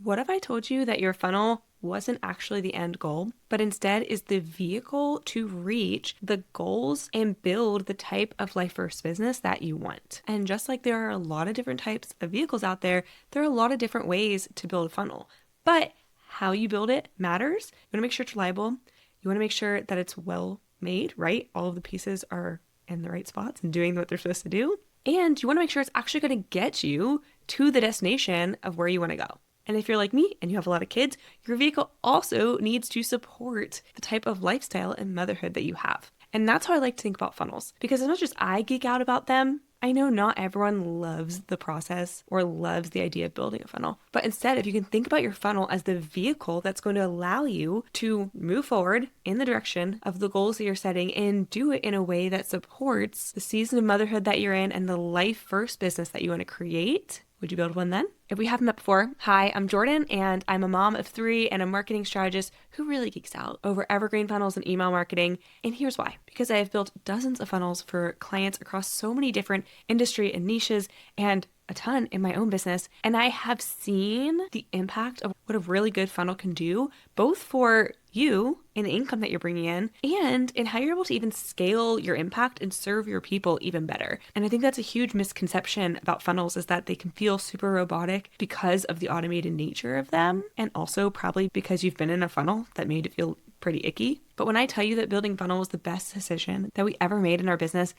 What if I told you that your funnel wasn't actually the end goal, but instead is the vehicle to reach the goals and build the type of life first business that you want? And just like there are a lot of different types of vehicles out there, there are a lot of different ways to build a funnel. But how you build it matters. You want to make sure it's reliable. You want to make sure that it's well made, right? All of the pieces are in the right spots and doing what they're supposed to do. And you want to make sure it's actually going to get you to the destination of where you want to go. And if you're like me and you have a lot of kids, your vehicle also needs to support the type of lifestyle and motherhood that you have. And that's how I like to think about funnels, because as much as I geek out about them, I know not everyone loves the process or loves the idea of building a funnel. But instead, if you can think about your funnel as the vehicle that's going to allow you to move forward in the direction of the goals that you're setting and do it in a way that supports the season of motherhood that you're in and the life first business that you want to create, would you build one then? If we haven't met before, hi, I'm Jordan, and I'm a mom of 3 and a marketing strategist who really geeks out over evergreen funnels and email marketing. And here's why. Because I have built dozens of funnels for clients across so many different industry and niches, and a ton in my own business. And I have seen the impact of what a really good funnel can do, both for you and the income that you're bringing in, and how you're able to even scale your impact and serve your people even better. And I think that's a huge misconception about funnels, is that they can feel super robotic because of the automated nature of them, and also probably because you've been in a funnel that made it feel pretty icky. But when I tell you that building funnel was the best decision that we ever made in our business,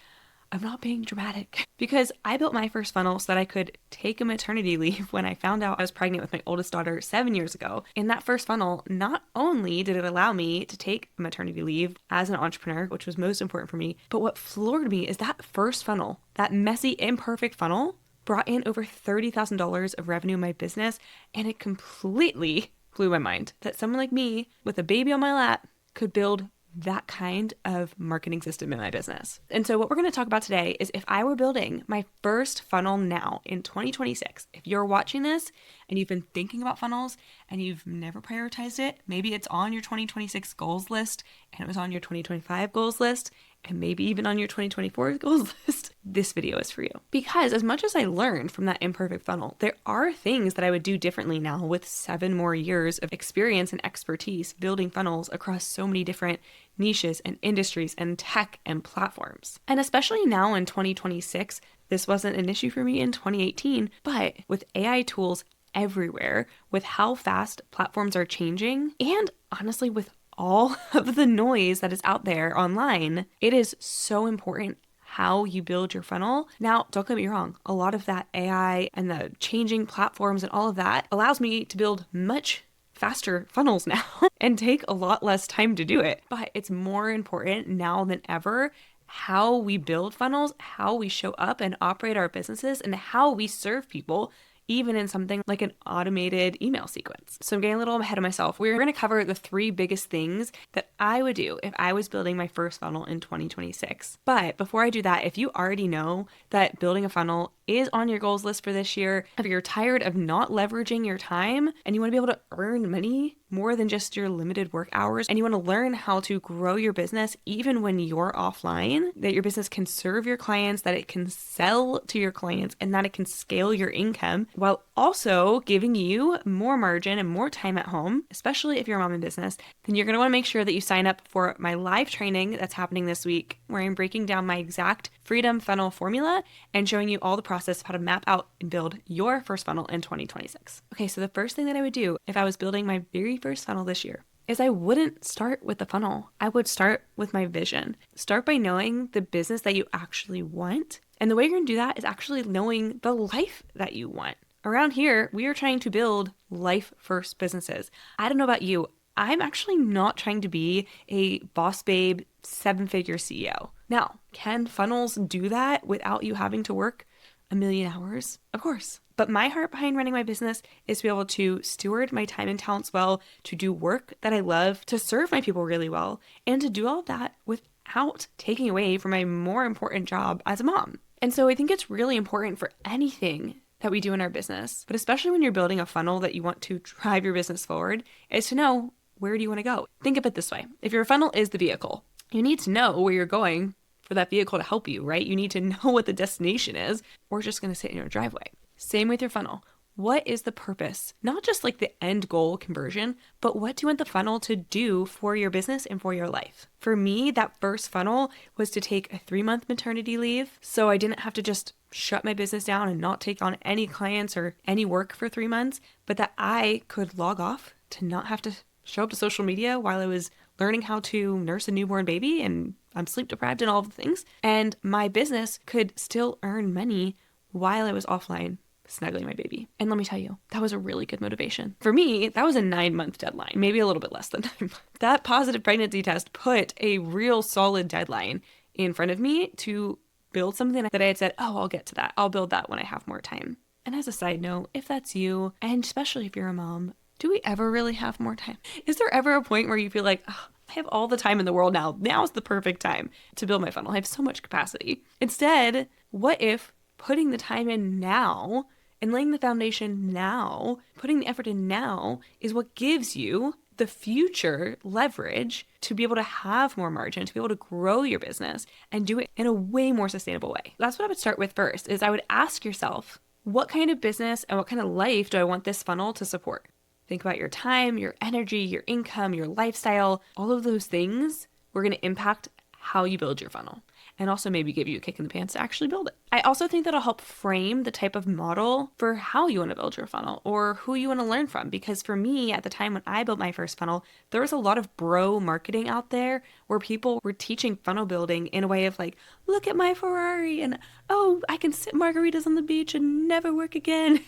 I'm not being dramatic, because I built my first funnel so that I could take a maternity leave when I found out I was pregnant with my oldest daughter 7 years ago. In that first funnel, not only did it allow me to take maternity leave as an entrepreneur, which was most important for me, but what floored me is that first funnel, that messy, imperfect funnel, brought in over $30,000 of revenue in my business, and it completely blew my mind that someone like me with a baby on my lap could build that kind of marketing system in my business. And so what we're going to talk about today is, if I were building my first funnel now in 2026, if you're watching this and you've been thinking about funnels and you've never prioritized it, maybe it's on your 2026 goals list and it was on your 2025 goals list, and maybe even on your 2024 goals list, this video is for you. Because as much as I learned from that imperfect funnel, there are things that I would do differently now with 7 more years of experience and expertise building funnels across so many different niches and industries and tech and platforms. And especially now in 2026, this wasn't an issue for me in 2018, but with AI tools everywhere, with how fast platforms are changing, and honestly with all of the noise that is out there online, it is so important how you build your funnel. Now, don't get me wrong, a lot of that AI and the changing platforms and all of that allows me to build much faster funnels now and take a lot less time to do it. But it's more important now than ever how we build funnels, how we show up and operate our businesses, and how we serve people, even in something like an automated email sequence. So I'm getting a little ahead of myself. We're going to cover the 3 biggest things that I would do if I was building my first funnel in 2026. But before I do that, if you already know that building a funnel is on your goals list for this year, if you're tired of not leveraging your time and you want to be able to earn money more than just your limited work hours, and you want to learn how to grow your business even when you're offline, that your business can serve your clients, that it can sell to your clients, and that it can scale your income while also giving you more margin and more time at home, especially if you're a mom in business, then you're going to want to make sure that you sign up for my live training that's happening this week, where I'm breaking down my exact freedom funnel formula and showing you all the process of how to map out and build your first funnel in 2026. Okay, so the first thing that I would do if I was building my very first funnel this year is I wouldn't start with the funnel. I would start with my vision. Start by knowing the business that you actually want. And the way you're going to do that is actually knowing the life that you want. Around here, we are trying to build life first businesses. I don't know about you. I'm actually not trying to be a boss babe 7-figure CEO. Now, can funnels do that without you having to work a million hours? Of course. But my heart behind running my business is to be able to steward my time and talents well, to do work that I love, to serve my people really well, and to do all of that without taking away from my more important job as a mom. And so I think it's really important for anything that we do in our business, but especially when you're building a funnel that you want to drive your business forward, is to know, where do you want to go? Think of it this way. If your funnel is the vehicle, you need to know where you're going for that vehicle to help you, right? You need to know what the destination is, or it's just going to sit in your driveway. Same with your funnel. What is the purpose? Not just like the end goal conversion, but what do you want the funnel to do for your business and for your life? For me, that first funnel was to take a 3-month maternity leave. So I didn't have to just shut my business down and not take on any clients or any work for 3 months, but that I could log off to not have to show up to social media while I was learning how to nurse a newborn baby and I'm sleep deprived and all the things. And my business could still earn money while I was offline snuggling my baby. And let me tell you, that was a really good motivation. For me, that was a 9-month deadline, maybe a little bit less than 9 months. That positive pregnancy test put a real solid deadline in front of me to build something that I had said, oh, I'll get to that. I'll build that when I have more time. And as a side note, if that's you, and especially if you're a mom, do we ever really have more time? Is there ever a point where you feel like, oh, I have all the time in the world now. Now's the perfect time to build my funnel. I have so much capacity. Instead, what if putting the time in now and laying the foundation now, putting the effort in now is what gives you the future leverage to be able to have more margin, to be able to grow your business and do it in a way more sustainable way. That's what I would start with first, is I would ask yourself, what kind of business and what kind of life do I want this funnel to support? Think about your time, your energy, your income, your lifestyle. All of those things were going to impact how you build your funnel and also maybe give you a kick in the pants to actually build it. I also think that'll help frame the type of model for how you want to build your funnel or who you want to learn from. Because for me, at the time when I built my first funnel, there was a lot of bro marketing out there where people were teaching funnel building in a way of like, look at my Ferrari and, oh, I can sip margaritas on the beach and never work again.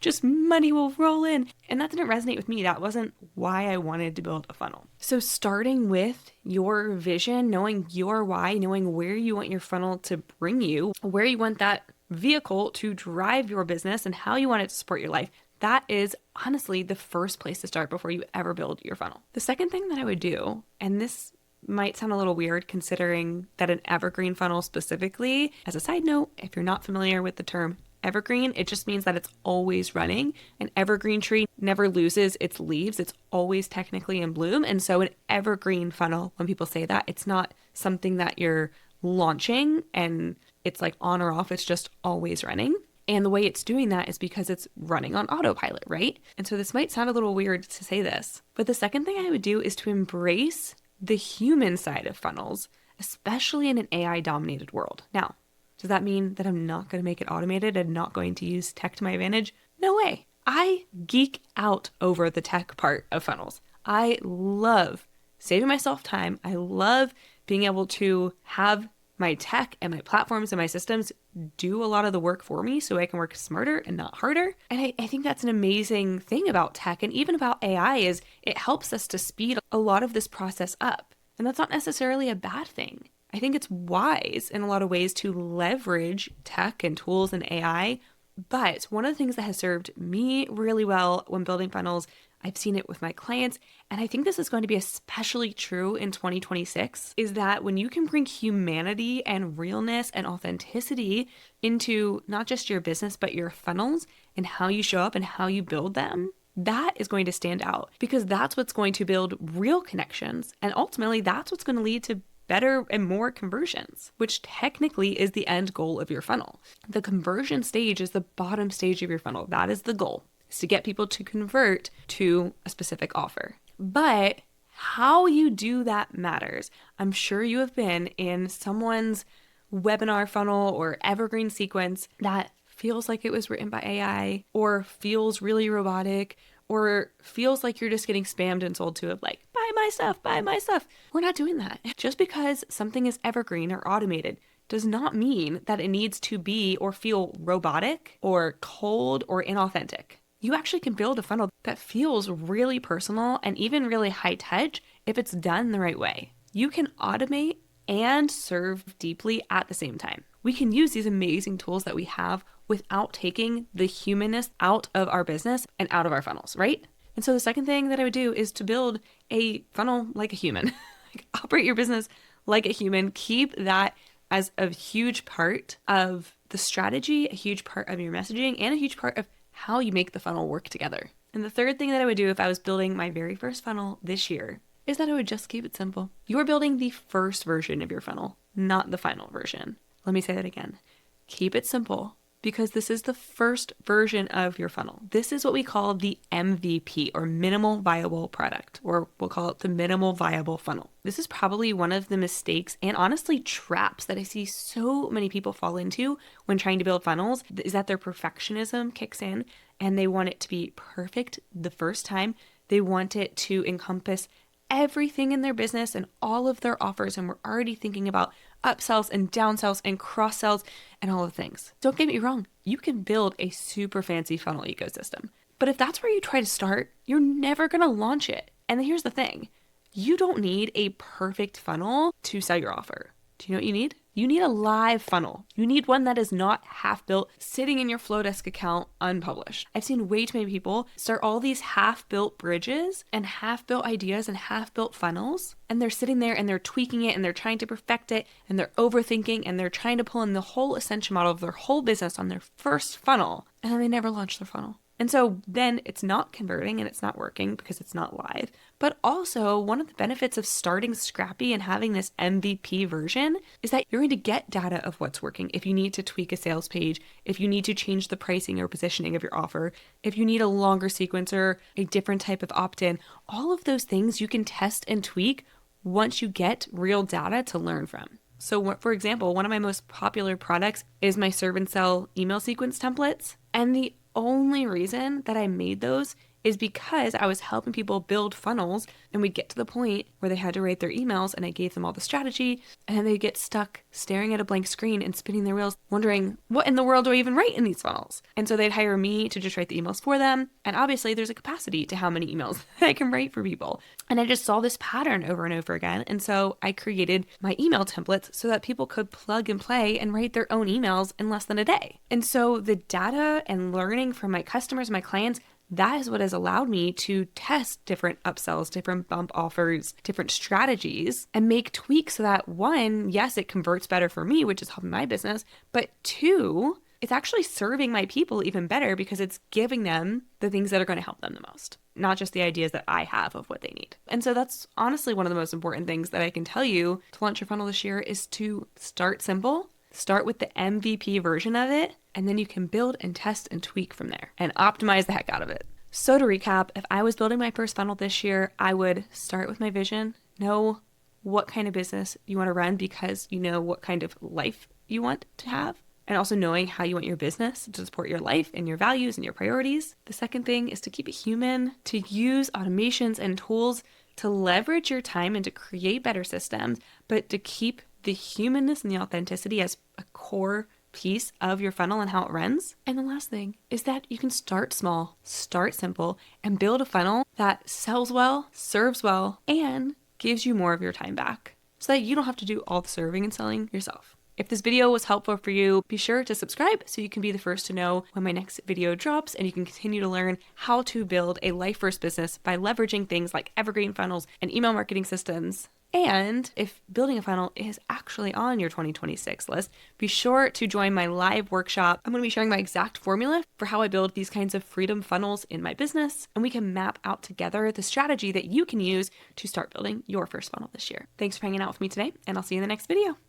Just money will roll in. And that didn't resonate with me. That wasn't why I wanted to build a funnel. So starting with your vision, knowing your why, knowing where you want your funnel to bring you, where you want that vehicle to drive your business and how you want it to support your life, that is honestly the first place to start before you ever build your funnel. The second thing that I would do, and this might sound a little weird considering that an evergreen funnel specifically, as a side note, if you're not familiar with the term evergreen, it just means that it's always running. An evergreen tree never loses its leaves. It's always technically in bloom. And so an evergreen funnel, when people say that, it's not something that you're launching and it's like on or off. It's just always running. And the way it's doing that is because it's running on autopilot, right? And so this might sound a little weird to say this, but the second thing I would do is to embrace the human side of funnels, especially in an AI dominated world. Now, does that mean that I'm not going to make it automated and not going to use tech to my advantage? No way. I geek out over the tech part of funnels. I love saving myself time. I love being able to have my tech and my platforms and my systems do a lot of the work for me so I can work smarter and not harder. And I think that's an amazing thing about tech and even about AI is it helps us to speed a lot of this process up. And that's not necessarily a bad thing. I think it's wise in a lot of ways to leverage tech and tools and AI. But one of the things that has served me really well when building funnels, I've seen it with my clients, and I think this is going to be especially true in 2026, is that when you can bring humanity and realness and authenticity into not just your business, but your funnels and how you show up and how you build them, that is going to stand out because that's what's going to build real connections. And ultimately, that's what's going to lead to better and more conversions, which technically is the end goal of your funnel. The conversion stage is the bottom stage of your funnel. That is the goal, is to get people to convert to a specific offer. But how you do that matters. I'm sure you have been in someone's webinar funnel or evergreen sequence that feels like it was written by AI or feels really robotic or feels like you're just getting spammed and sold to of like, buy my stuff, buy my stuff. We're not doing that. Just because something is evergreen or automated does not mean that it needs to be or feel robotic or cold or inauthentic. You actually can build a funnel that feels really personal and even really high touch if it's done the right way. You can automate and serve deeply at the same time. We can use these amazing tools that we have without taking the humanness out of our business and out of our funnels, right? And so the second thing that I would do is to build a funnel like a human. Like, operate your business like a human. Keep that as a huge part of the strategy, a huge part of your messaging, and a huge part of how you make the funnel work together. And the third thing that I would do if I was building my very first funnel this year is that I would just keep it simple. You're building the first version of your funnel, not the final version. Let me say that again. Keep it simple. because this is the first version of your funnel. This is what we call the MVP, or minimal viable product, or we'll call it the minimal viable funnel. This is probably one of the mistakes and honestly traps that I see so many people fall into when trying to build funnels, is that their perfectionism kicks in and they want it to be perfect the first time. They want it to encompass everything in their business and all of their offers, and we're already thinking about upsells and downsells and cross sells and all the things. Don't get me wrong, you can build a super fancy funnel ecosystem, but if that's where you try to start, you're never going to launch it. And here's the thing, you don't need a perfect funnel to sell your offer. Do you know what you need? You need a live funnel. You need one that is not half built, sitting in your Flowdesk account unpublished. I've seen way too many people start all these half built bridges and half built ideas and half built funnels. And they're sitting there and they're tweaking it and they're trying to perfect it and they're overthinking and they're trying to pull in the whole ascension model of their whole business on their first funnel. And then they never launch their funnel. And so then it's not converting and it's not working because it's not live. But also, one of the benefits of starting scrappy and having this MVP version is that you're going to get data of what's working. If you need to tweak a sales page, if you need to change the pricing or positioning of your offer, if you need a longer sequencer, a different type of opt-in, all of those things you can test and tweak once you get real data to learn from. So for example, one of my most popular products is my serve and sell email sequence templates. And the only reason that I made those is because I was helping people build funnels, and we'd get to the point where they had to write their emails and I gave them all the strategy, and then they'd get stuck staring at a blank screen and spinning their wheels wondering, what in the world do I even write in these funnels? And so they'd hire me to just write the emails for them. And obviously there's a capacity to how many emails I can write for people. And I just saw this pattern over and over again. And so I created my email templates so that people could plug and play and write their own emails in less than a day. And so the data and learning from my customers, my clients, that is what has allowed me to test different upsells, different bump offers, different strategies, and make tweaks so that one, yes, it converts better for me, which is helping my business, but two, it's actually serving my people even better because it's giving them the things that are going to help them the most, not just the ideas that I have of what they need. And so that's honestly one of the most important things that I can tell you to launch your funnel this year is to start simple. Start with the MVP version of it, and then you can build and test and tweak from there and optimize the heck out of it. So to recap, if I was building my first funnel this year, I would start with my vision, know what kind of business you want to run because you know what kind of life you want to have, and also knowing how you want your business to support your life and your values and your priorities. The second thing is to keep it human, to use automations and tools to leverage your time and to create better systems, but to keep the humanness and the authenticity as a core piece of your funnel and how it runs. And the last thing is that you can start small, start simple, and build a funnel that sells well, serves well, and gives you more of your time back so that you don't have to do all the serving and selling yourself. If this video was helpful for you, be sure to subscribe so you can be the first to know when my next video drops, and you can continue to learn how to build a life-first business by leveraging things like Evergreen funnels and email marketing systems. And if building a funnel is actually on your 2026 list, be sure to join my live workshop. I'm going to be sharing my exact formula for how I build these kinds of freedom funnels in my business, and we can map out together the strategy that you can use to start building your first funnel this year. Thanks for hanging out with me today, and I'll see you in the next video.